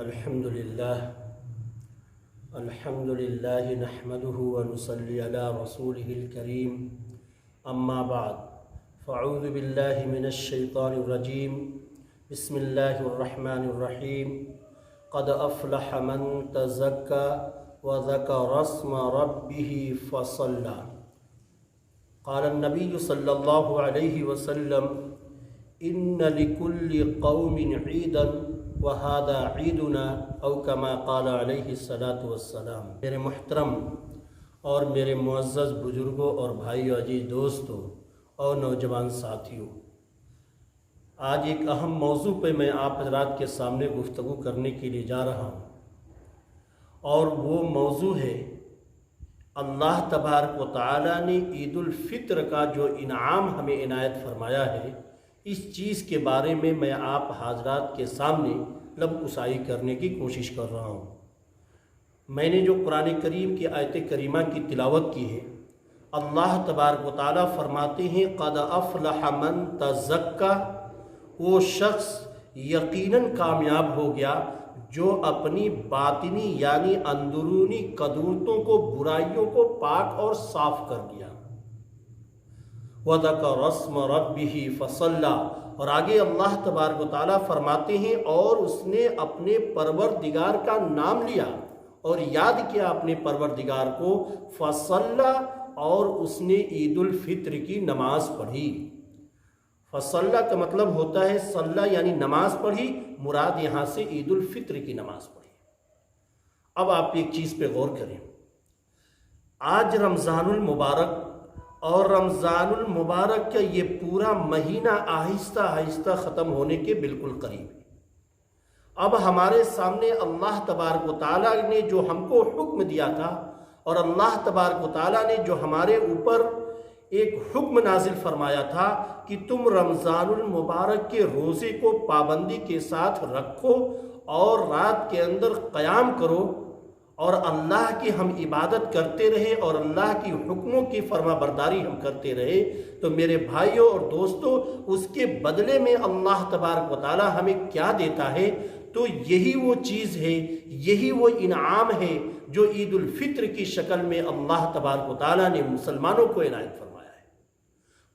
الحمد للہ نحمده ونصلی علی رسوله الکریم اما بعد فاعوذ باللہ من الشیطان الرجیم بسم اللہ الرحمن الرحیم قد افلح من تزکا وذکر اسم ربه فصلی قال النبی صلی اللہ علیہ وسلم ان لکل قوم عیدا وَهَذَا عِيدُنَا أَوْ كَمَا قَالَ عَلَيْهِ الصَّلَاةُ وَالسَّلَامُ۔ میرے محترم اور میرے معزز بزرگوں اور بھائیو، عزیز دوستوں اور نوجوان ساتھیوں، آج ایک اہم موضوع پہ میں آپ حضرات کے سامنے گفتگو کرنے کے لیے جا رہا ہوں، اور وہ موضوع ہے اللہ تبارک و تعالیٰ نے عید الفطر کا جو انعام ہمیں عنایت فرمایا ہے، اس چیز کے بارے میں آپ حضرات کے سامنے لب کشائی کرنے کی کوشش کر رہا ہوں۔ میں نے جو قرآن کریم کی آیت کریمہ کی تلاوت کی ہے، اللہ تبارک و تعالیٰ فرماتے ہیں قد افلح من تزکا، وہ شخص یقیناً کامیاب ہو گیا جو اپنی باطنی یعنی اندرونی قدورتوں کو، برائیوں کو پاک اور صاف کر دیا۔ وَذَكَرَ اسْمَ رَبِّهِ فَصَلَّى، اور آگے اللہ تبارک و تعالیٰ فرماتے ہیں اور اس نے اپنے پروردگار کا نام لیا اور یاد کیا اپنے پروردگار کو، فَصَلَّى، اور اس نے عید الفطر کی نماز پڑھی۔ فَصَلَّى کا مطلب ہوتا ہے صلی یعنی نماز پڑھی، مراد یہاں سے عید الفطر کی نماز پڑھی۔ اب آپ ایک چیز پہ غور کریں، آج رمضان المبارک، اور رمضان المبارک کا یہ پورا مہینہ آہستہ آہستہ ختم ہونے کے بالکل قریب ہے۔ اب ہمارے سامنے اللہ تبارک و تعالیٰ نے جو ہم کو حکم دیا تھا، اور اللہ تبارک و تعالیٰ نے جو ہمارے اوپر ایک حکم نازل فرمایا تھا کہ تم رمضان المبارک کے روزے کو پابندی کے ساتھ رکھو اور رات کے اندر قیام کرو اور اللہ کی ہم عبادت کرتے رہے اور اللہ کی حکموں کی فرما برداری ہم کرتے رہے، تو میرے بھائیوں اور دوستوں، اس کے بدلے میں اللہ تبارک و تعالی ہمیں کیا دیتا ہے؟ تو یہی وہ چیز ہے، یہی وہ انعام ہے جو عید الفطر کی شکل میں اللہ تبارک و تعالی نے مسلمانوں کو عنایت فرمایا ہے۔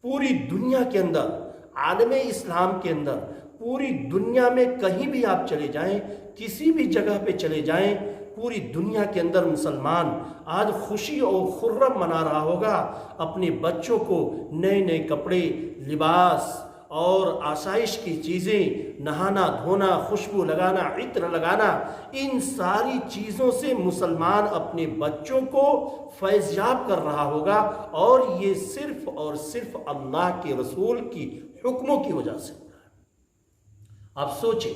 پوری دنیا کے اندر، عالم اسلام کے اندر، پوری دنیا میں کہیں بھی آپ چلے جائیں، کسی بھی جگہ پہ چلے جائیں، پوری دنیا کے اندر مسلمان آج خوشی اور خرم منا رہا ہوگا، اپنے بچوں کو نئے نئے کپڑے، لباس اور آسائش کی چیزیں، نہانا دھونا، خوشبو لگانا، عطر لگانا، ان ساری چیزوں سے مسلمان اپنے بچوں کو فیض یاب کر رہا ہوگا، اور یہ صرف اور صرف اللہ کے رسول کی حکموں کی وجہ سے۔ آپ سوچیں،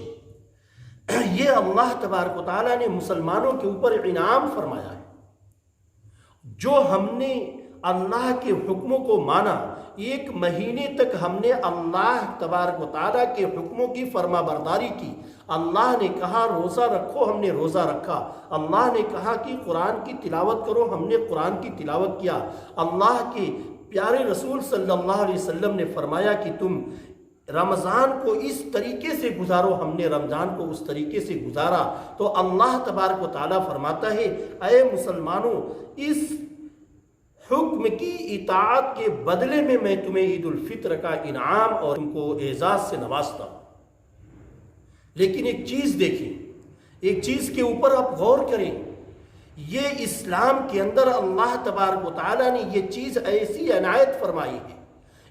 یہ اللہ تبارک و تعالیٰ نے مسلمانوں کے اوپر انعام فرمایا ہے، جو ہم نے اللہ کے حکموں کو مانا، ایک مہینے تک ہم نے اللہ تبارک و تعالیٰ کے حکموں کی فرما برداری کی۔ اللہ نے کہا روزہ رکھو، ہم نے روزہ رکھا۔ اللہ نے کہا کہ قرآن کی تلاوت کرو، ہم نے قرآن کی تلاوت کیا۔ اللہ کے پیارے رسول صلی اللہ علیہ وسلم نے فرمایا کہ تم رمضان کو اس طریقے سے گزارو، ہم نے رمضان کو اس طریقے سے گزارا۔ تو اللہ تبارک و تعالیٰ فرماتا ہے، اے مسلمانوں، اس حکم کی اطاعت کے بدلے میں تمہیں عید الفطر کا انعام اور تم کو اعزاز سے نوازتا ہوں۔ لیکن ایک چیز دیکھیں، ایک چیز کے اوپر آپ غور کریں، یہ اسلام کے اندر اللہ تبارک و تعالیٰ نے یہ چیز ایسی عنایت فرمائی ہے،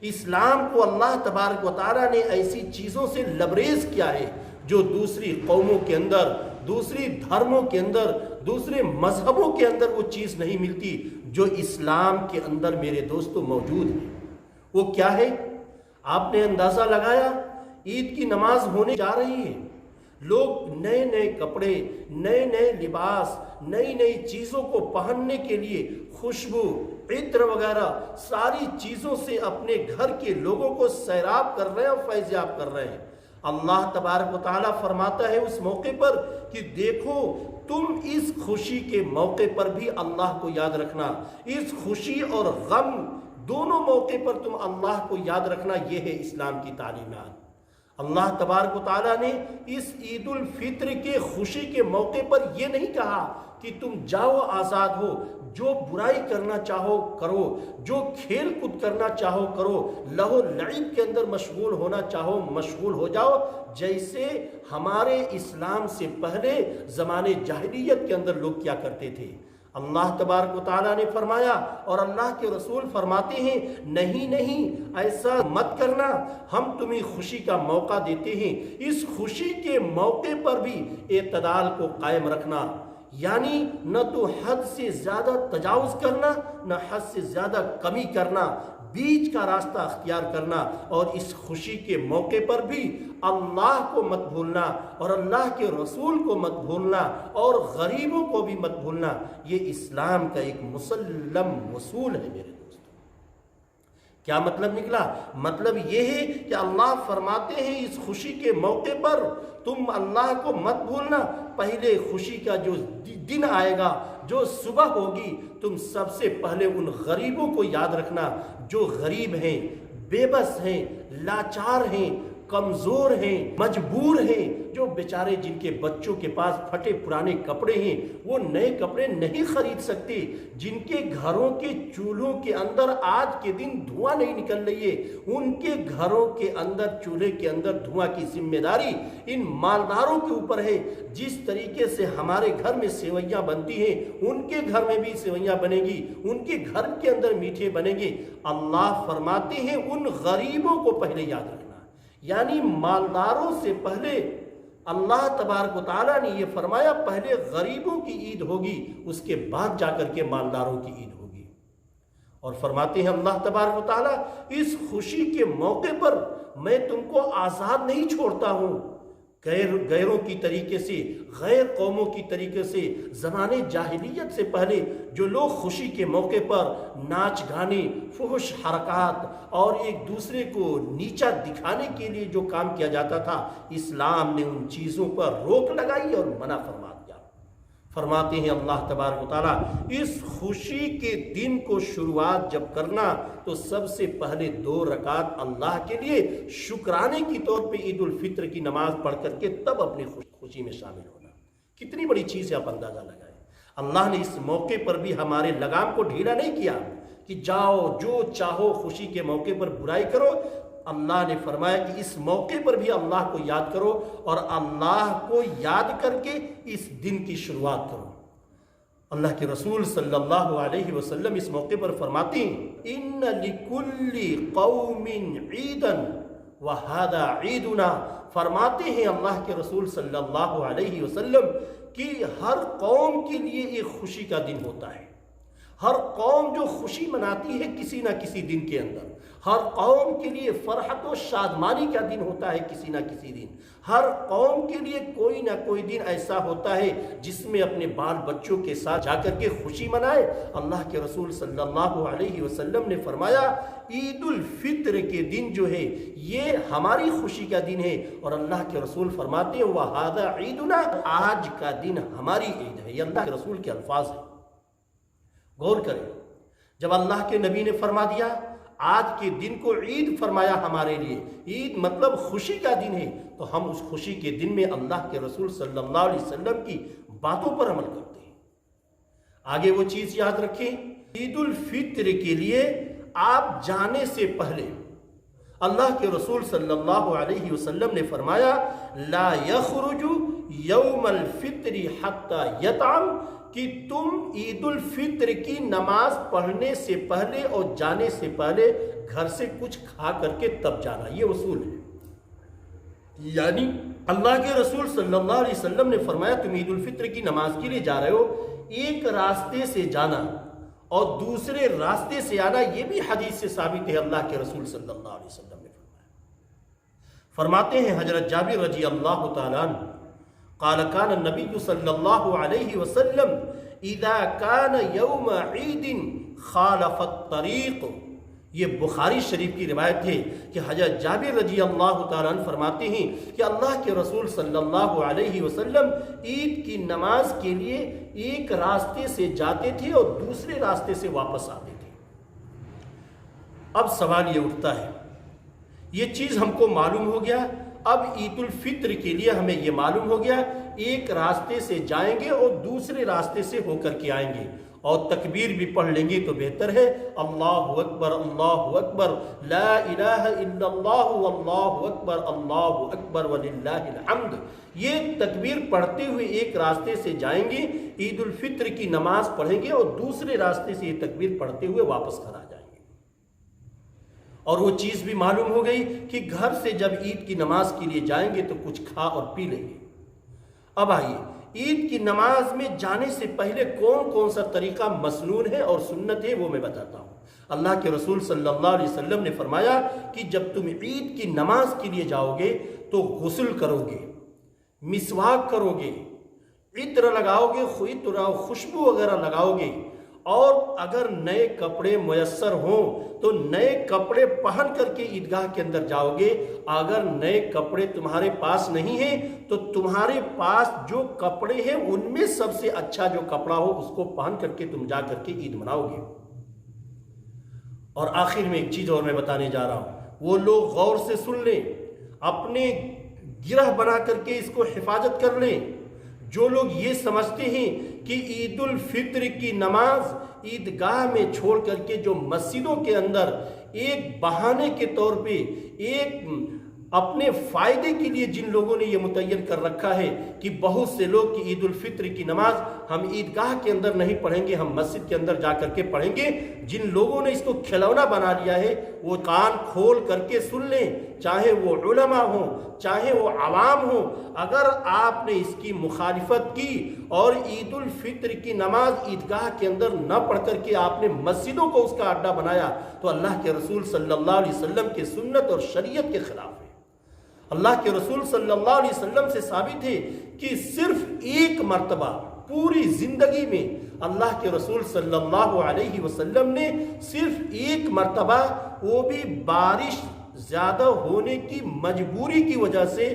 اسلام کو اللہ تبارک و تعالیٰ نے ایسی چیزوں سے لبریز کیا ہے جو دوسری قوموں کے اندر، دوسری دھرموں کے اندر، دوسرے مذہبوں کے اندر وہ چیز نہیں ملتی جو اسلام کے اندر میرے دوستوں موجود ہے۔ وہ کیا ہے؟ آپ نے اندازہ لگایا، عید کی نماز ہونے جا رہی ہے، لوگ نئے نئے کپڑے، نئے نئے لباس، نئی نئی چیزوں کو پہننے کے لیے خوشبو، عطر وغیرہ ساری چیزوں سے اپنے گھر کے لوگوں کو سیراب کر رہے ہیں اور فیضیاب کر رہے ہیں۔ اللہ تبارک و تعالیٰ فرماتا ہے اس موقع پر کہ دیکھو، تم اس خوشی کے موقع پر بھی اللہ کو یاد رکھنا، اس خوشی اور غم دونوں موقع پر تم اللہ کو یاد رکھنا، یہ ہے اسلام کی تعلیمات۔ اللہ تبارک و تعالیٰ نے اس عید الفطر کے خوشی کے موقع پر یہ نہیں کہا کہ تم جاؤ آزاد ہو، جو برائی کرنا چاہو کرو، جو کھیل کود کرنا چاہو کرو، لہو لعب کے اندر مشغول ہونا چاہو مشغول ہو جاؤ، جیسے ہمارے اسلام سے پہلے زمانے جاہلیت کے اندر لوگ کیا کرتے تھے۔ اللہ تبارک و تعالیٰ نے فرمایا اور اللہ کے رسول فرماتے ہیں نہیں نہیں ایسا مت کرنا، ہم تمہیں خوشی کا موقع دیتے ہیں، اس خوشی کے موقع پر بھی اعتدال کو قائم رکھنا، یعنی نہ تو حد سے زیادہ تجاوز کرنا نہ حد سے زیادہ کمی کرنا، بیچ کا راستہ اختیار کرنا، اور اس خوشی کے موقع پر بھی اللہ کو مت بھولنا اور اللہ کے رسول کو مت بھولنا اور غریبوں کو بھی مت بھولنا۔ یہ اسلام کا ایک مسلم اصول ہے میرے دوستو۔ کیا مطلب نکلا؟ مطلب یہ ہے کہ اللہ فرماتے ہیں اس خوشی کے موقع پر تم اللہ کو مت بھولنا، پہلے خوشی کا جو دن آئے گا، جو صبح ہوگی، تم سب سے پہلے ان غریبوں کو یاد رکھنا جو غریب ہیں، بے بس ہیں، لاچار ہیں، کمزور ہیں، مجبور ہیں، جو بیچارے جن کے بچوں کے پاس پھٹے پرانے کپڑے ہیں، وہ نئے کپڑے نہیں خرید سکتے، جن کے گھروں کے چولہوں کے اندر آج کے دن دھواں نہیں نکل رہی ہے، ان کے گھروں کے اندر چولہے کے اندر دھواں کی ذمہ داری ان مالداروں کے اوپر ہے۔ جس طریقے سے ہمارے گھر میں سیویاں بنتی ہیں، ان کے گھر میں بھی سیویاں بنے گی، ان کے گھر کے اندر میٹھے بنیں گے۔ اللہ فرماتے ہیں ان غریبوں کو پہلے یاد رکھنا، یعنی مالداروں سے پہلے اللہ تبارک و تعالیٰ نے یہ فرمایا پہلے غریبوں کی عید ہوگی، اس کے بعد جا کر کے مالداروں کی عید ہوگی۔ اور فرماتے ہیں اللہ تبارک و تعالیٰ اس خوشی کے موقع پر میں تم کو آزاد نہیں چھوڑتا ہوں، غیروں کی طریقے سے، غیر قوموں کی طریقے سے، زمانے جاہلیت سے پہلے جو لوگ خوشی کے موقع پر ناچ گانے، فحش حرکات اور ایک دوسرے کو نیچا دکھانے کے لیے جو کام کیا جاتا تھا، اسلام نے ان چیزوں پر روک لگائی اور منع فرما دیا۔ فرماتے ہیں اللہ تبارک و تعالیٰ اس خوشی کے دن کو شروعات جب کرنا تو سب سے پہلے 2 رکعت اللہ کے لیے شکرانے کی طور پہ عید الفطر کی نماز پڑھ کر کے تب اپنی خوشی میں شامل ہونا۔ کتنی بڑی چیز ہے، آپ اندازہ لگائیں۔ اللہ نے اس موقع پر بھی ہمارے لگام کو ڈھیلا نہیں کیا کہ جاؤ جو چاہو خوشی کے موقع پر برائی کرو۔ اللہ نے فرمایا کہ اس موقع پر بھی اللہ کو یاد کرو اور اللہ کو یاد کر کے اس دن کی شروعات کرو۔ اللہ کے رسول صلی اللہ علیہ وسلم اس موقع پر فرماتے ہیں ان لکل قوم عیدا وہذا عیدنا۔ فرماتے ہیں اللہ کے رسول صلی اللہ علیہ وسلم کہ ہر قوم کے لیے ایک خوشی کا دن ہوتا ہے، ہر قوم جو خوشی مناتی ہے کسی نہ کسی دن کے اندر، ہر قوم کے لیے فرحت و شادمانی کا دن ہوتا ہے کسی نہ کسی دن، ہر قوم کے لیے کوئی نہ کوئی دن ایسا ہوتا ہے جس میں اپنے بال بچوں کے ساتھ جا کر کے خوشی منائے۔ اللہ کے رسول صلی اللہ علیہ وسلم نے فرمایا عید الفطر کے دن جو ہے یہ ہماری خوشی کا دن ہے، اور اللہ کے رسول فرماتے ہیں وَهَذَا عِيدُنَا، آج کا دن ہماری عید ہے۔ یہ اللہ کے رسول کے الفاظ ہیں، غور کریں۔ جب اللہ کے نبی نے فرما دیا آج کے دن کو عید فرمایا ہمارے لیے، عید مطلب خوشی کا دن ہے، تو ہم اس خوشی کے دن میں اللہ کے رسول صلی اللہ علیہ وسلم کی باتوں پر عمل کرتے ہیں۔ آگے وہ چیز یاد رکھیں، عید الفطر کے لیے آپ جانے سے پہلے اللہ کے رسول صلی اللہ علیہ وسلم نے فرمایا لا یخرج یوم الفطر حتی یطعم، کہ تم عید الفطر کی نماز پڑھنے سے پہلے اور جانے سے پہلے گھر سے کچھ کھا کر کے تب جانا، یہ اصول ہے۔ یعنی اللہ کے رسول صلی اللہ علیہ وسلم نے فرمایا تم عید الفطر کی نماز کے لیے جا رہے ہو، ایک راستے سے جانا اور دوسرے راستے سے آنا، یہ بھی حدیث سے ثابت ہے۔ اللہ کے رسول صلی اللہ علیہ وسلم نے فرماتے ہیں حضرت جابر رضی اللہ تعالیٰ عنہ قال كان النبي صلی اللہ علیہ وسلم اذا كان يوم عید خالف الطریق، یہ بخاری شریف کی روایت ہے کہ حضرت جابر رضی اللہ تعالیٰ عنہ فرماتے ہیں کہ اللہ کے رسول صلی اللہ علیہ وسلم عید کی نماز کے لیے ایک راستے سے جاتے تھے اور دوسرے راستے سے واپس آتے تھے۔ اب سوال یہ اٹھتا ہے، یہ چیز ہم کو معلوم ہو گیا اب عید الفطر کے لیے ہمیں یہ معلوم ہو گیا ایک راستے سے جائیں گے اور دوسرے راستے سے ہو کر کے آئیں گے، اور تکبیر بھی پڑھ لیں گے تو بہتر ہے۔ اللہ اکبر لا الہ الا اللہ واللہ اکبر وللہ الحمد، یہ تکبیر پڑھتے ہوئے ایک راستے سے جائیں گے، عید الفطر کی نماز پڑھیں گے اور دوسرے راستے سے یہ تکبیر پڑھتے ہوئے واپس گھر آ جائیں گے۔ اور وہ چیز بھی معلوم ہو گئی کہ گھر سے جب عید کی نماز کے لیے جائیں گے تو کچھ کھا اور پی لیں گے۔ اب آئیے عید کی نماز میں جانے سے پہلے کون کون سا طریقہ مسنون ہے اور سنت ہے وہ میں بتاتا ہوں۔ اللہ کے رسول صلی اللہ علیہ وسلم نے فرمایا کہ جب تم عید کی نماز کے لیے جاؤ گے تو غسل کرو گے، مسواک کرو گے، عطر لگاؤ گے، خوشبو وغیرہ لگاؤ گے، اور اگر نئے کپڑے میسر ہوں تو نئے کپڑے پہن کر کے عیدگاہ کے اندر جاؤ گے۔ اگر نئے کپڑے تمہارے پاس نہیں ہیں تو تمہارے پاس جو کپڑے ہیں ان میں سب سے اچھا جو کپڑا ہو اس کو پہن کر کے تم جا کر کے عید مناؤ گے۔ اور آخر میں ایک چیز اور میں بتانے جا رہا ہوں، وہ لوگ غور سے سن لیں، اپنے گرہ بنا کر کے اس کو حفاظت کر لیں۔ جو لوگ یہ سمجھتے ہیں کہ عید الفطر کی نماز عیدگاہ میں چھوڑ کر کے جو مسجدوں کے اندر ایک بہانے کے طور پہ ایک اپنے فائدے کے لیے جن لوگوں نے یہ متعین کر رکھا ہے کہ بہت سے لوگ کی عید الفطر کی نماز ہم عیدگاہ کے اندر نہیں پڑھیں گے، ہم مسجد کے اندر جا کر کے پڑھیں گے، جن لوگوں نے اس کو کھلونا بنا لیا ہے وہ کان کھول کر کے سن لیں، چاہے وہ علماء ہوں چاہے وہ عوام ہوں، اگر آپ نے اس کی مخالفت کی اور عید الفطر کی نماز عیدگاہ کے اندر نہ پڑھ کر کے آپ نے مسجدوں کو اس کا اڈا بنایا تو اللہ کے رسول صلی اللہ علیہ وسلم کی سنت اور شریعت کے خلاف ہے۔ اللہ کے رسول صلی اللہ علیہ وسلم سے ثابت ہے کہ صرف ایک مرتبہ پوری زندگی میں اللہ کے رسول صلی اللہ علیہ وسلم نے صرف ایک مرتبہ، وہ بھی بارش زیادہ ہونے کی مجبوری کی وجہ سے،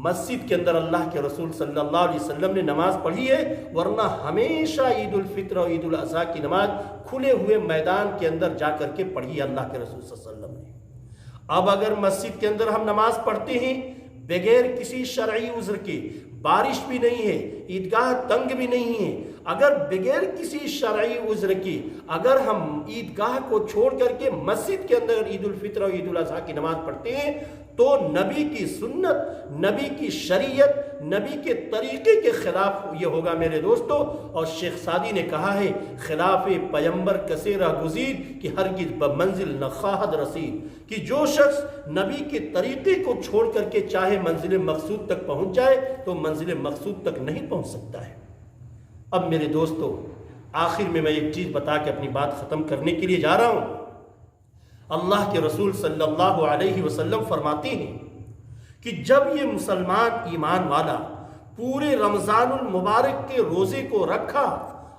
مسجد کے اندر اللہ کے رسول صلی اللہ علیہ وسلم نے نماز پڑھی ہے، ورنہ ہمیشہ عید الفطر اور عید الاضحیٰ کی نماز کھلے ہوئے میدان کے اندر جا کر کے پڑھی ہے اللہ کے رسول صلی اللہ علیہ وسلم نے۔ اب اگر مسجد کے اندر ہم نماز پڑھتے ہیں بغیر کسی شرعی عذر کے، بارش بھی نہیں ہے، عیدگاہ تنگ بھی نہیں ہے، اگر بغیر کسی شرعی عذر کے اگر ہم عیدگاہ کو چھوڑ کر کے مسجد کے اندر عید الفطر اور عید الاضحیٰ کی نماز پڑھتے ہیں تو نبی کی سنت، نبی کی شریعت، نبی کے طریقے کے خلاف یہ ہوگا میرے دوستو۔ اور شیخ سعدی نے کہا ہے خلاف پیمبر کثیرہ گزید کہ ہرگز بمنزل نہ خواہد رسید، کہ جو شخص نبی کے طریقے کو چھوڑ کر کے چاہے منزل مقصود تک پہنچ جائے تو منزل مقصود تک نہیں پہنچ سکتا ہے۔ اب میرے دوستو آخر میں ایک چیز بتا کے اپنی بات ختم کرنے کے لیے جا رہا ہوں۔ اللہ کے رسول صلی اللہ علیہ وسلم فرماتے ہیں کہ جب یہ مسلمان ایمان والا پورے رمضان المبارک کے روزے کو رکھا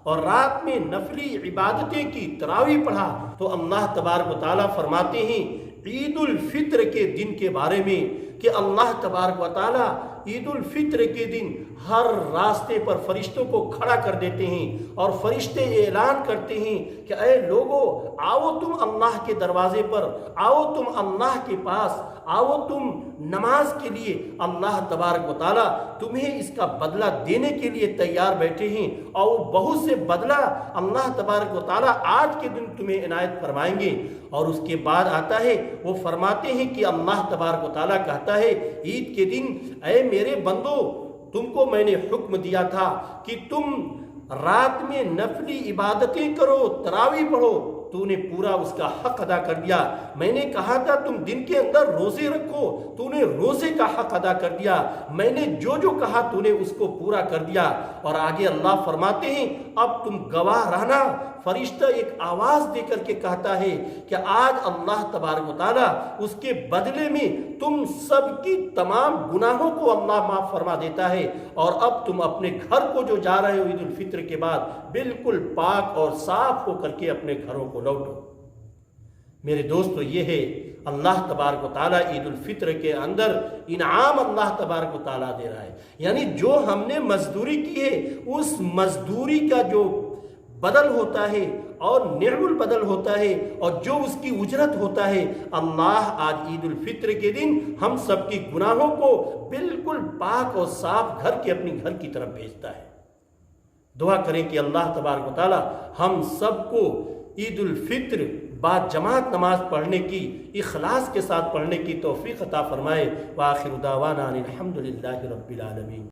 اور رات میں نفلی عبادتیں کی، تراویح پڑھا، تو اللہ تبارک و تعالیٰ فرماتے ہیں عید الفطر کے دن کے بارے میں کہ اللہ تبارک و تعالیٰ عید الفطر کے دن ہر راستے پر فرشتوں کو کھڑا کر دیتے ہیں اور فرشتے اعلان کرتے ہیں کہ اے لوگو آؤ تم اللہ کے دروازے پر، آؤ تم اللہ کے پاس، آؤ تم نماز کے لیے، اللہ تبارک و تعالیٰ تمہیں اس کا بدلہ دینے کے لیے تیار بیٹھے ہیں، اور بہت سے بدلہ اللہ تبارک و تعالیٰ آج کے دن تمہیں عنایت فرمائیں گے۔ اور اس کے بعد آتا ہے وہ فرماتے ہیں کہ اللہ تبارک و تعالیٰ کہتا ہے عید کے دن اے میرے بندو تم کو میں نے حکم دیا تھا کہ تم رات میں نفلی عبادتیں کرو، تراویح پڑھو، تو نے پورا اس کا حق ادا کر دیا۔ میں نے کہا تھا تم دن کے اندر روزے رکھو، تو نے روزے کا حق ادا کر دیا۔ میں نے جو جو کہا تو نے اس کو پورا کر دیا۔ اور آگے اللہ فرماتے ہیں اب تم گواہ رہنا۔ فرشتہ ایک آواز دے کر کے کہتا ہے کہ آج اللہ تبارک و تعالیٰ اس کے بدلے میں تم سب کی تمام گناہوں کو اللہ معاف فرما دیتا ہے، اور اب تم اپنے گھر کو جو جا رہے ہو عید الفطر کے بعد بالکل پاک اور صاف ہو کر کے اپنے گھروں کو لوٹو۔ میرے دوستو یہ ہے اللہ تبارک و تعالیٰ عید الفطر کے اندر انعام اللہ تبارک و تعالیٰ دے رہا ہے، یعنی جو ہم نے مزدوری کی ہے اس مزدوری کا جو بدل ہوتا ہے اور نعم البدل ہوتا ہے اور جو اس کی اجرت ہوتا ہے، اللہ آج عید الفطر کے دن ہم سب کی گناہوں کو بالکل پاک اور صاف گھر کے اپنی گھر کی طرف بھیجتا ہے۔ دعا کریں کہ اللہ تبارک و تعالی ہم سب کو عید الفطر بعد جماعت نماز پڑھنے کی، اخلاص کے ساتھ پڑھنے کی توفیق عطا فرمائے۔ وآخر دعوانا ان الحمد للہ رب العالمین۔